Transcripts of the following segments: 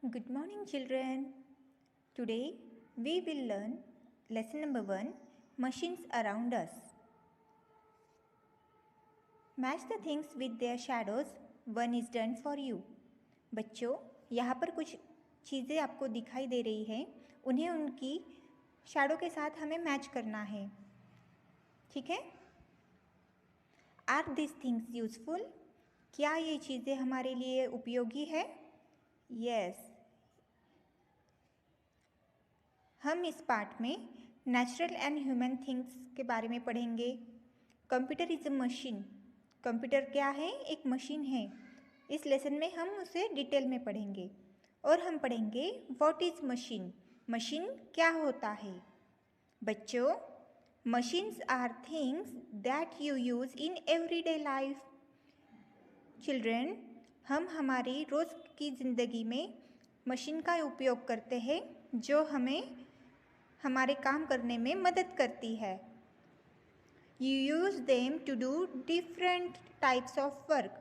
Good morning, children. Today we will learn lesson number 1, Machines Around Us. Match the things with their shadows. One is done for you. बच्चों, यहाँ पर कुछ चीज़ें आपको दिखाई दे रही हैं, उन्हें उनकी शैडो के साथ हमें मैच करना है. ठीक है? Are this things useful? क्या ये चीज़ें हमारे लिए उपयोगी है? यस. हम इस पार्ट में नेचुरल एंड ह्यूमन थिंग्स के बारे में पढ़ेंगे. Computer is a machine. Computer क्या है? एक मशीन है. इस लेसन में हम उसे डिटेल में पढ़ेंगे. और हम पढ़ेंगे व्हाट इज़ मशीन. मशीन क्या होता है? बच्चों, machines are things that you use in everyday life. Children, हम हमारी रोज़ की ज़िंदगी में मशीन का उपयोग करते हैं जो हमें हमारे काम करने में मदद करती है. You use them to do different types of work.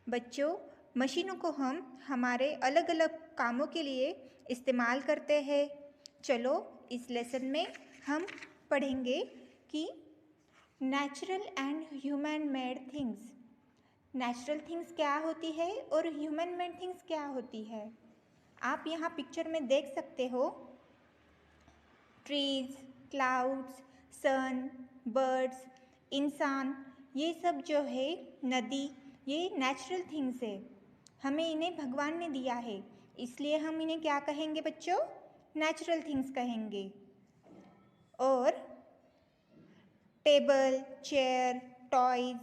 बच्चों, मशीनों को हम हमारे अलग अलग कामों के लिए इस्तेमाल करते हैं. चलो इस लेसन में हम पढ़ेंगे कि natural and human made things. Natural things क्या होती है और ह्यूमन मेड थिंग्स क्या होती है. आप यहाँ पिक्चर में देख सकते हो ट्रीज, क्लाउड्स, सन, बर्ड्स, इंसान, ये सब जो है नदी, ये नेचुरल थिंग्स है. हमें इन्हें भगवान ने दिया है, इसलिए हम इन्हें क्या कहेंगे बच्चों? नेचुरल थिंग्स कहेंगे. और टेबल, चेयर, टॉयज,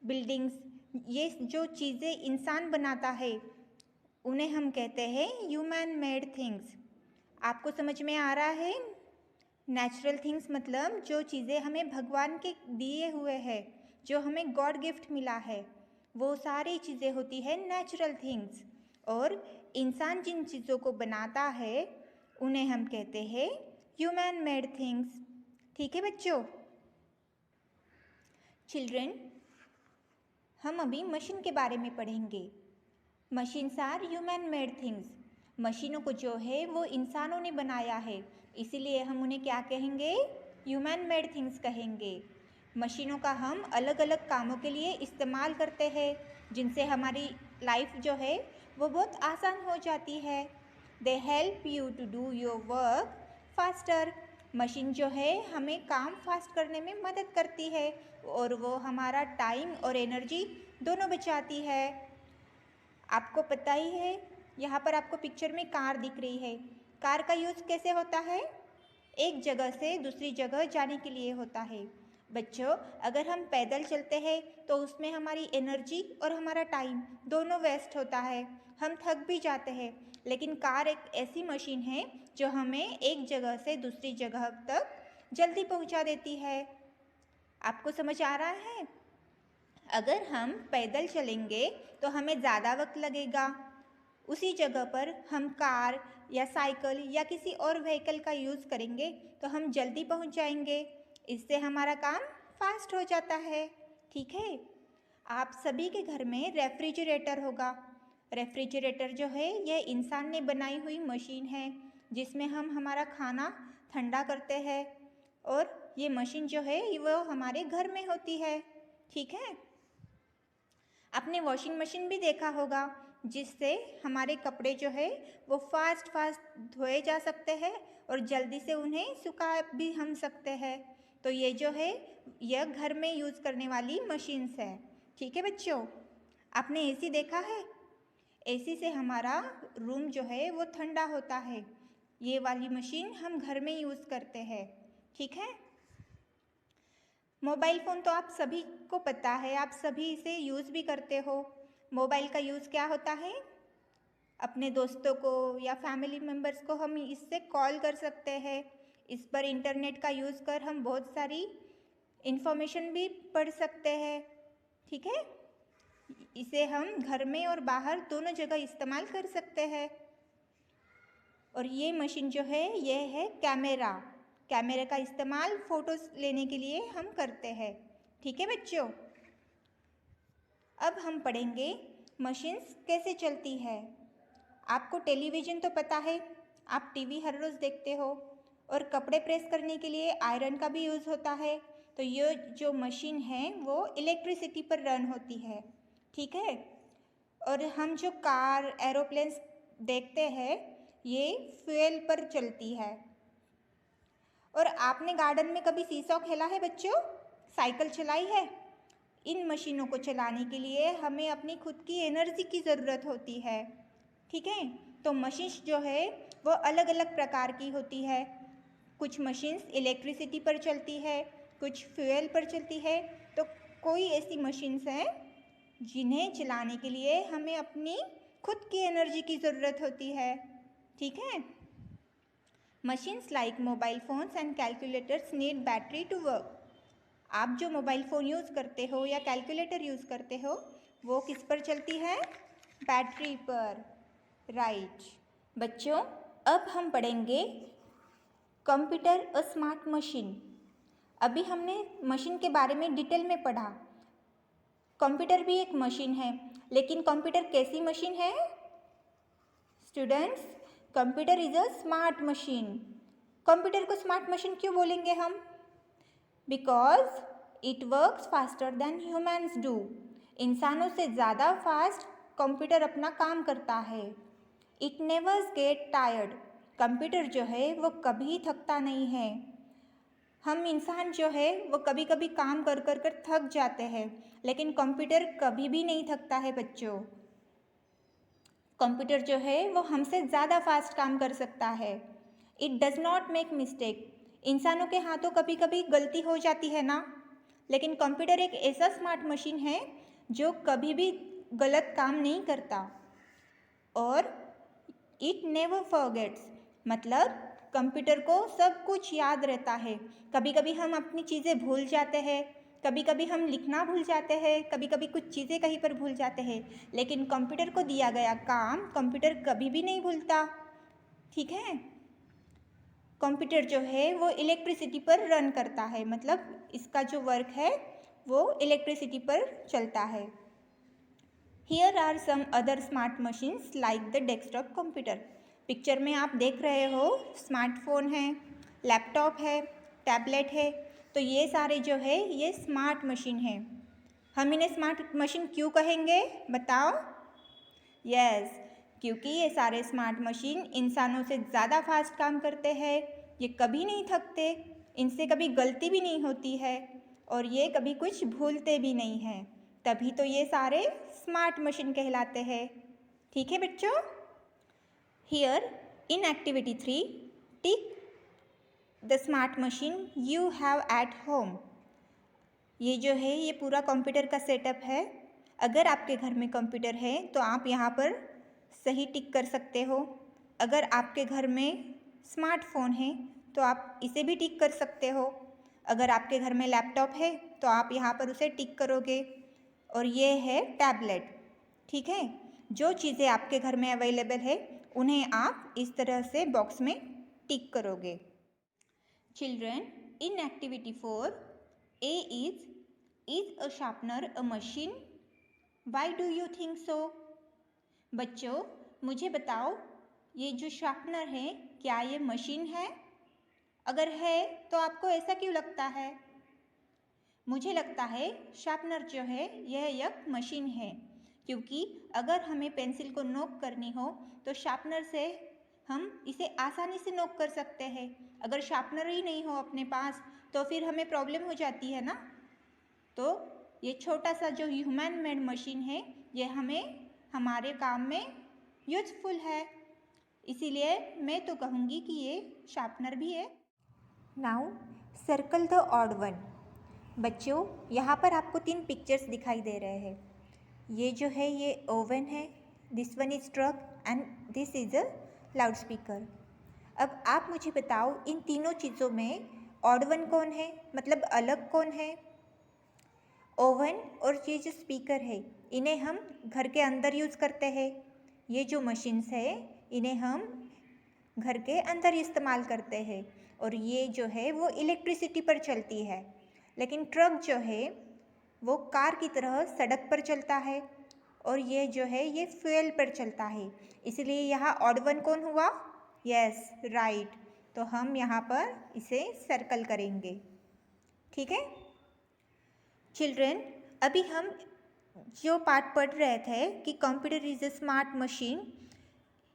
बिल्डिंग्स, ये जो चीज़ें इंसान बनाता है उन्हें हम कहते हैं ह्यूमन मेड थिंग्स. आपको समझ में आ रहा है? नेचुरल थिंग्स मतलब जो चीज़ें हमें भगवान के दिए हुए हैं, जो हमें गॉड गिफ्ट मिला है, वो सारी चीज़ें होती है नेचुरल थिंग्स. और इंसान जिन चीज़ों को बनाता है उन्हें हम कहते हैं ह्यूमन मेड थिंग्स. ठीक है बच्चों? चिल्ड्रन, हम अभी मशीन के बारे में पढ़ेंगे. Machines are human made things. मशीनों को जो है वो इंसानों ने बनाया है, इसीलिए हम उन्हें क्या कहेंगे? ह्यूमन मेड थिंग्स कहेंगे. मशीनों का हम अलग अलग कामों के लिए इस्तेमाल करते हैं, जिनसे हमारी लाइफ जो है वो बहुत आसान हो जाती है. They help you to do your work faster. Machine जो है हमें काम फास्ट करने में मदद करती है और वो हमारा टाइम और एनर्जी दोनों बचाती है. आपको पता ही है, यहाँ पर आपको पिक्चर में कार दिख रही है. कार का यूज़ कैसे होता है? एक जगह से दूसरी जगह जाने के लिए होता है. बच्चों, अगर हम पैदल चलते हैं तो उसमें हमारी एनर्जी और हमारा टाइम दोनों वेस्ट होता है, हम थक भी जाते हैं. लेकिन कार एक ऐसी मशीन है जो हमें एक जगह से दूसरी जगह तक जल्दी पहुँचा देती है. आपको समझ आ रहा है? अगर हम पैदल चलेंगे तो हमें ज़्यादा वक्त लगेगा. उसी जगह पर हम कार या साइकिल या किसी और व्हीकल का यूज़ करेंगे तो हम जल्दी पहुंच जाएंगे. इससे हमारा काम फास्ट हो जाता है. ठीक है? आप सभी के घर में रेफ्रिजरेटर होगा. रेफ्रिजरेटर जो है यह इंसान ने बनाई हुई मशीन है जिसमें हम हमारा खाना ठंडा करते हैं. और ये मशीन जो है वो हमारे घर में होती है. ठीक है? आपने वॉशिंग मशीन भी देखा होगा जिससे हमारे कपड़े जो है वो फास्ट धोए जा सकते हैं और जल्दी से उन्हें सुखा भी हम सकते हैं. तो ये जो है यह घर में यूज़ करने वाली मशीन्स है. ठीक है बच्चों? आपने एसी देखा है? एसी से हमारा रूम जो है वो ठंडा होता है. ये वाली मशीन हम घर में यूज़ करते हैं. ठीक है? मोबाइल फ़ोन तो आप सभी को पता है, आप सभी इसे यूज़ भी करते हो. मोबाइल का यूज़ क्या होता है? अपने दोस्तों को या फैमिली मेम्बर्स को हम इससे कॉल कर सकते हैं. इस पर इंटरनेट का यूज़ कर हम बहुत सारी इन्फॉर्मेशन भी पढ़ सकते हैं. ठीक है? इसे हम घर में और बाहर दोनों जगह इस्तेमाल कर सकते हैं. और ये मशीन जो है यह है कैमरा. कैमरे का इस्तेमाल फ़ोटोज़ लेने के लिए हम करते हैं. ठीक है बच्चों? अब हम पढ़ेंगे मशीन्स कैसे चलती है. आपको टेलीविज़न तो पता है, आप टीवी हर रोज़ देखते हो, और कपड़े प्रेस करने के लिए आयरन का भी यूज़ होता है। तो ये जो मशीन है वो इलेक्ट्रिसिटी पर रन होती है, ठीक है। और हम जो कार, एरोप्लेन्स देखते हैं ये फ्यूल पर चलती है। और आपने गार्डन में कभी सीसॉ खेला है बच्चों? साइकिल चलाई है? इन मशीनों को चलाने के लिए हमें अपनी खुद की एनर्जी की ज़रूरत होती है, ठीक है। तो मशीन्स जो है वो अलग अलग प्रकार की होती है। कुछ मशीन्स इलेक्ट्रिसिटी पर चलती है, कुछ फ्यूल पर चलती है। तो कोई ऐसी मशीन्स हैं जिन्हें चलाने के लिए हमें अपनी खुद की एनर्जी की ज़रूरत होती है, ठीक है। Machines like mobile phones and calculators need battery to work. आप जो मोबाइल फ़ोन यूज़ करते हो या कैलकुलेटर यूज़ करते हो वो किस पर चलती है? बैटरी पर, राइट। बच्चों, अब हम पढ़ेंगे कंप्यूटर अ स्मार्ट मशीन। अभी हमने मशीन के बारे में डिटेल में पढ़ा। कंप्यूटर भी एक मशीन है, लेकिन कंप्यूटर कैसी मशीन है? Students, computer is a smart machine. Computer को स्मार्ट मशीन क्यों बोलेंगे हम? Because it works faster than humans do. इंसानों से ज़्यादा फास्ट कंप्यूटर अपना काम करता है। It never get tired. Computer जो है वो कभी थकता नहीं है। हम इंसान जो है वो कभी कभी काम कर कर कर थक जाते हैं, लेकिन कंप्यूटर कभी भी नहीं थकता है बच्चों। कंप्यूटर जो है वो हमसे ज़्यादा फास्ट काम कर सकता है। It does not make mistake. इंसानों के हाथों कभी कभी गलती हो जाती है ना, लेकिन कंप्यूटर एक ऐसा स्मार्ट मशीन है जो कभी भी गलत काम नहीं करता। और इट नेवर फॉरगेट्स, मतलब कंप्यूटर को सब कुछ याद रहता है। कभी कभी हम अपनी चीज़ें भूल जाते हैं, कभी कभी हम लिखना भूल जाते हैं, कभी कभी कुछ चीज़ें कहीं पर भूल जाते हैं, लेकिन कंप्यूटर को दिया गया काम कंप्यूटर कभी भी नहीं भूलता, ठीक है। कंप्यूटर जो है वो इलेक्ट्रिसिटी पर रन करता है, मतलब इसका जो वर्क है वो इलेक्ट्रिसिटी पर चलता है। Here are some other smart machines like the desktop computer. Picture में आप देख रहे हो स्मार्टफोन है, लैपटॉप है, टैबलेट है। तो ये सारे जो है ये स्मार्ट मशीन है। हम इन्हें स्मार्ट मशीन क्यों कहेंगे बताओ? यस, क्योंकि ये सारे स्मार्ट मशीन इंसानों से ज़्यादा फास्ट काम करते हैं। ये कभी नहीं थकते, इनसे कभी गलती भी नहीं होती है, और ये कभी कुछ भूलते भी नहीं हैं। तभी तो ये सारे स्मार्ट मशीन कहलाते हैं, ठीक है बच्चों। Here in activity 3 tick the smart machine you have at home. ये जो है ये पूरा कंप्यूटर का सेटअप है। अगर आपके घर में कंप्यूटर है तो आप यहाँ पर सही टिक कर सकते हो। अगर आपके घर में स्मार्टफोन है तो आप इसे भी टिक कर सकते हो। अगर आपके घर में लैपटॉप है तो आप यहाँ पर उसे टिक करोगे। और ये है टैबलेट, ठीक है। जो चीज़ें आपके घर में अवेलेबल है उन्हें आप इस तरह से बॉक्स में टिक करोगे। Children, in activity 4 A is a sharpener a machine? Why do you think so? बच्चों, मुझे बताओ ये जो शार्पनर है क्या ये मशीन है? अगर है तो आपको ऐसा क्यों लगता है? मुझे लगता है शार्पनर जो है यह एक मशीन है, क्योंकि अगर हमें पेंसिल को नोक करनी हो तो शार्पनर से हम इसे आसानी से नोक कर सकते हैं। अगर शार्पनर ही नहीं हो अपने पास तो फिर हमें प्रॉब्लम हो जाती है ना। तो ये छोटा सा जो ह्यूमन मेड मशीन है ये हमें हमारे काम में यूजफुल है, इसीलिए मैं तो कहूँगी कि ये शार्पनर भी है। Now circle the odd one. बच्चों, यहाँ पर आपको 3 पिक्चर्स दिखाई दे रहे हैं। ये जो है ये ओवन है, this one is truck and this is a loud speaker. अब आप मुझे बताओ इन तीनों चीज़ों में ऑड वन कौन है, मतलब अलग कौन है? ओवन और ये जो स्पीकर है इन्हें हम घर के अंदर यूज़ करते हैं। ये जो मशीन्स है इन्हें हम घर के अंदर इस्तेमाल करते हैं, और ये जो है वो इलेक्ट्रिसिटी पर चलती है। लेकिन ट्रक जो है वो कार की तरह सड़क पर चलता है, और ये जो है ये फ्यूल पर चलता है, इसलिए यहाँ ऑड वन कौन हुआ? Yes, right. तो हम यहाँ पर इसे सर्कल करेंगे। ठीक है चिल्ड्रन, अभी हम जो पार्ट पढ़ रहे थे कि computer is a smart machine,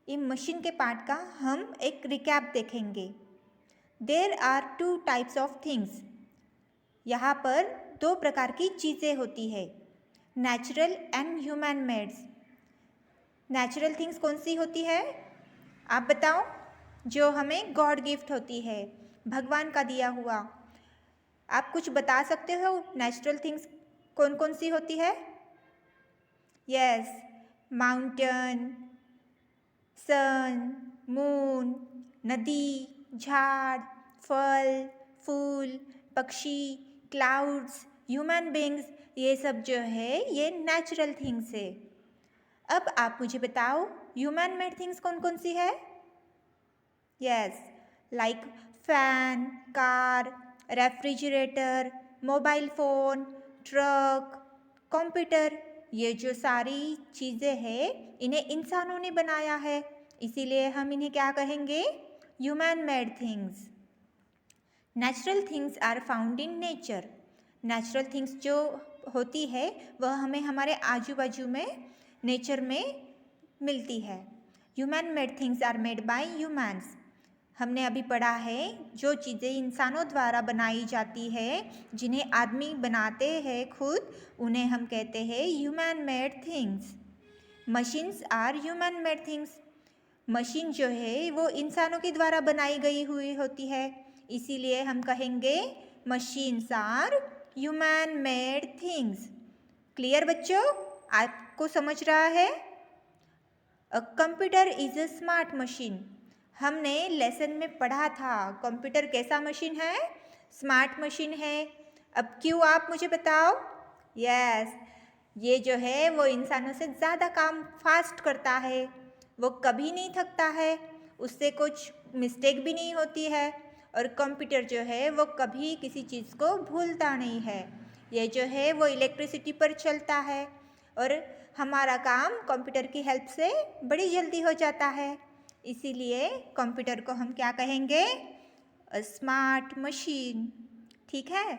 ये मशीन के पार्ट का हम एक रिकैप देखेंगे। There are two types of things, यहाँ पर दो प्रकार की चीज़ें होती है, natural and human mades. Natural things कौन सी होती है आप बताओ? जो हमें गॉड गिफ्ट होती है, भगवान का दिया हुआ। आप कुछ बता सकते हो नेचुरल थिंग्स कौन कौन सी होती है? यस, माउंटेन, सन, मून, नदी, झाड़, फल, फूल, पक्षी, क्लाउड्स, ह्यूमन बींग्स, ये सब जो है ये नेचुरल थिंग्स है। अब आप मुझे बताओ ह्यूमन मेड थिंग्स कौन कौन सी है? Yes, like fan, car, refrigerator, mobile phone, truck, computer, ये जो सारी चीज़ें हैं इन्हें इंसानों ने बनाया है, इसीलिए हम इन्हें क्या कहेंगे? Human made things. Natural things are found in nature. Natural things जो होती है वह हमें हमारे आजू बाजू में नेचर में मिलती है। Human made things are made by humans. हमने अभी पढ़ा है जो चीज़ें इंसानों द्वारा बनाई जाती है, जिन्हें आदमी बनाते हैं खुद, उन्हें हम कहते हैं human made things. Machines are human made things. Machine जो है वो इंसानों के द्वारा बनाई गई हुई होती है, इसीलिए हम कहेंगे machines are human made things. Clear बच्चों, आपको समझ रहा है? A computer is a smart machine. हमने लेसन में पढ़ा था कंप्यूटर कैसा मशीन है? स्मार्ट मशीन है। अब क्यों आप मुझे बताओ? यस, ये जो है वो इंसानों से ज़्यादा काम फास्ट करता है, वो कभी नहीं थकता है, उससे कुछ मिस्टेक भी नहीं होती है, और कंप्यूटर जो है वो कभी किसी चीज़ को भूलता नहीं है। ये जो है वो इलेक्ट्रिसिटी पर चलता है और हमारा काम कंप्यूटर की हेल्प से बड़ी जल्दी हो जाता है, इसीलिए कंप्यूटर को हम क्या कहेंगे? Smart machine. ठीक है।